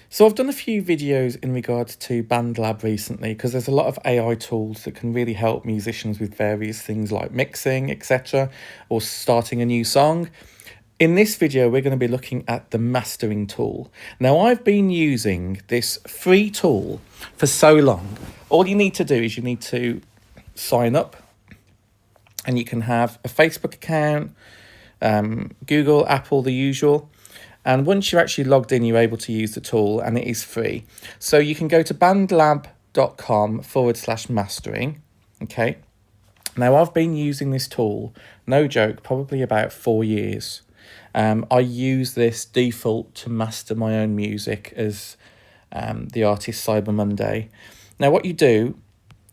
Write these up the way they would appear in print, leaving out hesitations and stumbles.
So I've done a few videos in regards to BandLab recently because there's a lot of AI tools that can really help musicians with various things like mixing, etc., or starting a new song. In this video, we're going to be looking at the mastering tool. Now, I've been using this free tool for so long. All you need to do is you need to sign up, and you can have a Facebook account, Google, Apple, the usual. And once you're actually logged in, you're able to use the tool, and it is free. So you can go to bandlab.com/mastering. Okay. Now, I've been using this tool, no joke, probably about 4 years. I use this default to master my own music as the artist Cyber Monday. Now, what you do,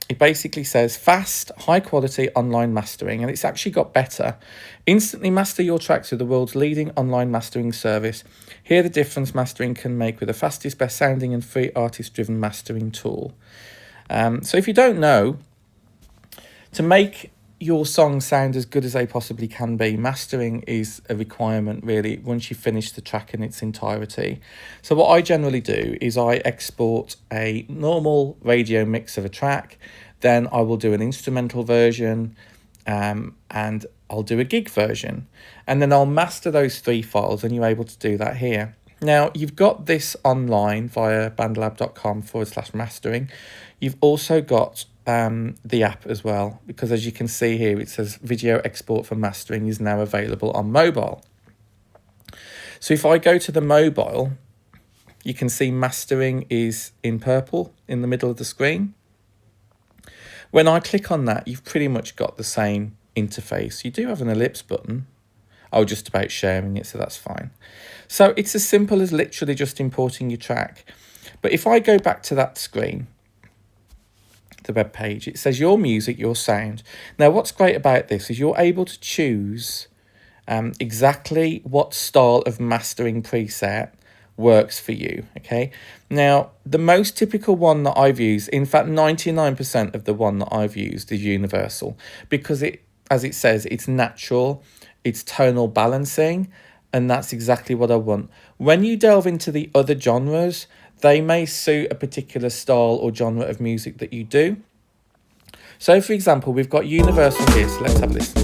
it basically says fast, high quality online mastering, and it's actually got better. Instantly master your tracks with the world's leading online mastering service. Hear the difference mastering can make with the fastest, best sounding and free artist driven mastering tool. So if you don't know, to make your songs sound as good as they possibly can be, mastering is a requirement really once you finish the track in its entirety. So what I generally do is I export a normal radio mix of a track, then I will do an instrumental version, and I'll do a gig version, and then I'll master those 3 files, and you're able to do that here. Now, you've got this online via bandlab.com/mastering. You've also got the app as well, because as you can see here, it says video export for mastering is now available on mobile. So if I go to the mobile, you can see mastering is in purple in the middle of the screen. When I click on that, you've pretty much got the same interface. You do have an ellipse button. Oh, just about sharing it, so that's fine. So it's as simple as literally just importing your track. But if I go back to that screen, the web page, it says your music, your sound. Now, what's great about this is you're able to choose exactly what style of mastering preset works for you. Okay. Now, the most typical one that I've used, in fact, 99% of the one that I've used is universal, because it, as it says, it's natural, it's tonal balancing, and that's exactly what I want. When you delve into the other genres, they may suit a particular style or genre of music that you do. So, for example, we've got universal here, so let's have a listen.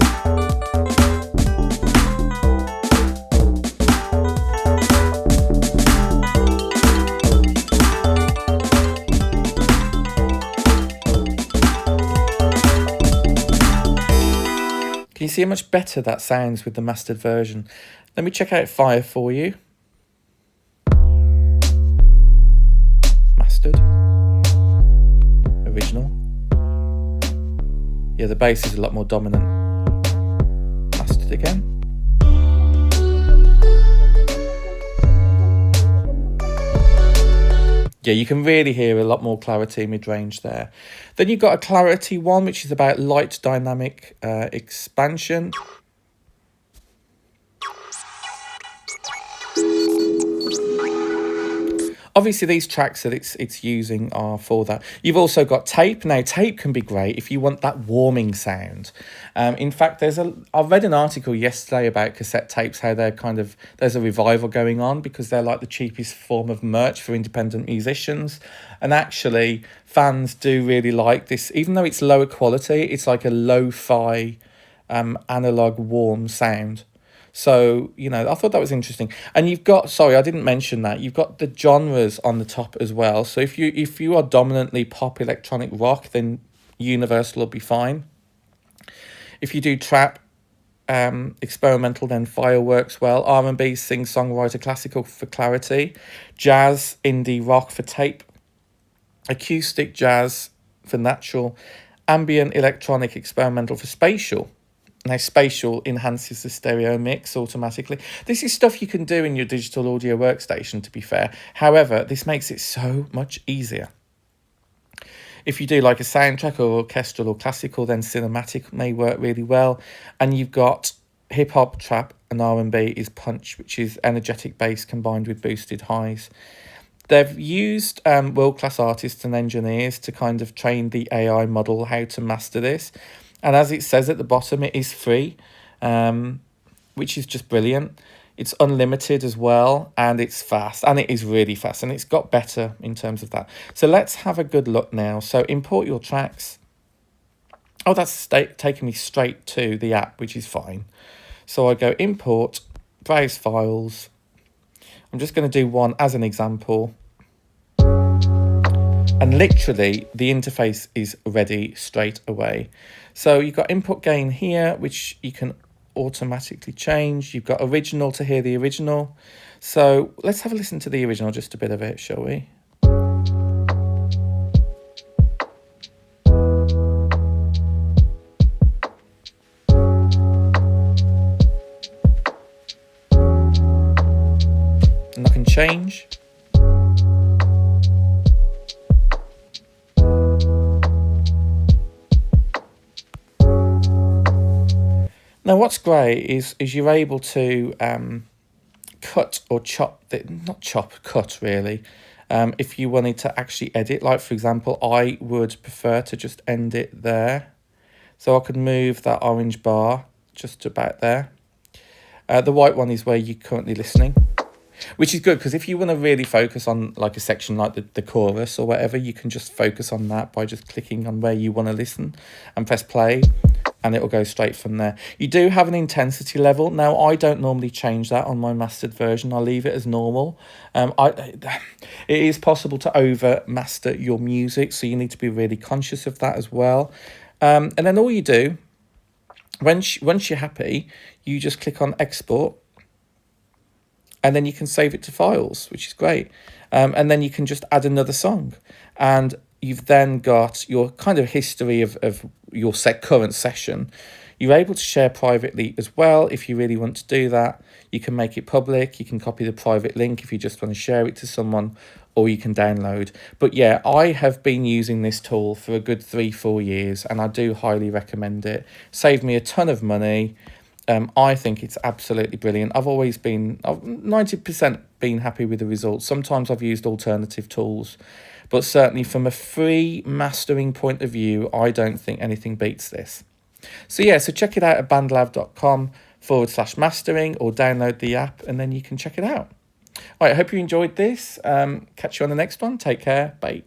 Can you see how much better that sounds with the mastered version? Let me check out Fire for you. Mastered. Original. Yeah, the bass is a lot more dominant. Mastered again. Yeah, you can really hear a lot more clarity mid-range there. Then you've got a clarity one, which is about light dynamic expansion. Obviously, these tracks that it's using are for that. You've also got tape. Now, tape can be great if you want that warming sound. In fact, I read an article yesterday about cassette tapes, how there's a revival going on because they're like the cheapest form of merch for independent musicians. And actually, fans do really like this. Even though it's lower quality, it's like a lo-fi analog warm sound. So, you know, I thought that was interesting. And you've got, sorry, I didn't mention that, you've got the genres on the top as well. So if you are dominantly pop, electronic, rock, then universal will be fine. If you do trap, experimental, then fireworks well. R&B, sing, songwriter, classical for clarity. Jazz, indie, rock for tape. Acoustic, jazz for natural. Ambient, electronic, experimental for spatial. Now, spatial enhances the stereo mix automatically. This is stuff you can do in your digital audio workstation, to be fair. However, this makes it so much easier. If you do like a soundtrack or orchestral or classical, then cinematic may work really well. And you've got hip-hop, trap, and R&B is punch, which is energetic bass combined with boosted highs. They've used world-class artists and engineers to kind of train the AI model how to master this. And as it says at the bottom, it is free, which is just brilliant. It's unlimited as well, and it's fast, and it is really fast, and it's got better in terms of that. So let's have a good look now. So import your tracks. Oh, that's taking me straight to the app, which is fine. So I go import, browse files. I'm just going to do one as an example. And literally the interface is ready straight away. So you've got input gain here, which you can automatically change. You've got original to hear the original. So let's have a listen to the original, just a bit of it, shall we? And I can change. Now what's great is you're able to cut or chop, cut really. If you wanted to actually edit, like for example, I would prefer to just end it there. So I could move that orange bar just about there. The white one is where you're currently listening, which is good because if you want to really focus on like a section like the chorus or whatever, you can just focus on that by just clicking on where you want to listen and press play, and it'll go straight from there. You do have an intensity level. Now, I don't normally change that on my mastered version. I leave it as normal. It is possible to over master your music, so you need to be really conscious of that as well. And then all you do, once you're happy, you just click on export, and then you can save it to files, which is great. And then you can just add another song, and you've then got your kind of history of your current session. You're able to share privately as well if you really want to do that. You can make it public. You can copy the private link if you just want to share it to someone, or you can download. But yeah, I have been using this tool for a good 3-4 years, and I do highly recommend it. Saved me a ton of money. I think it's absolutely brilliant. I've 90% been happy with the results. Sometimes I've used alternative tools, but certainly from a free mastering point of view, I don't think anything beats this. So yeah, so check it out at bandlab.com/mastering, or download the app and then you can check it out. All right, I hope you enjoyed this. Catch you on the next one. Take care. Bye.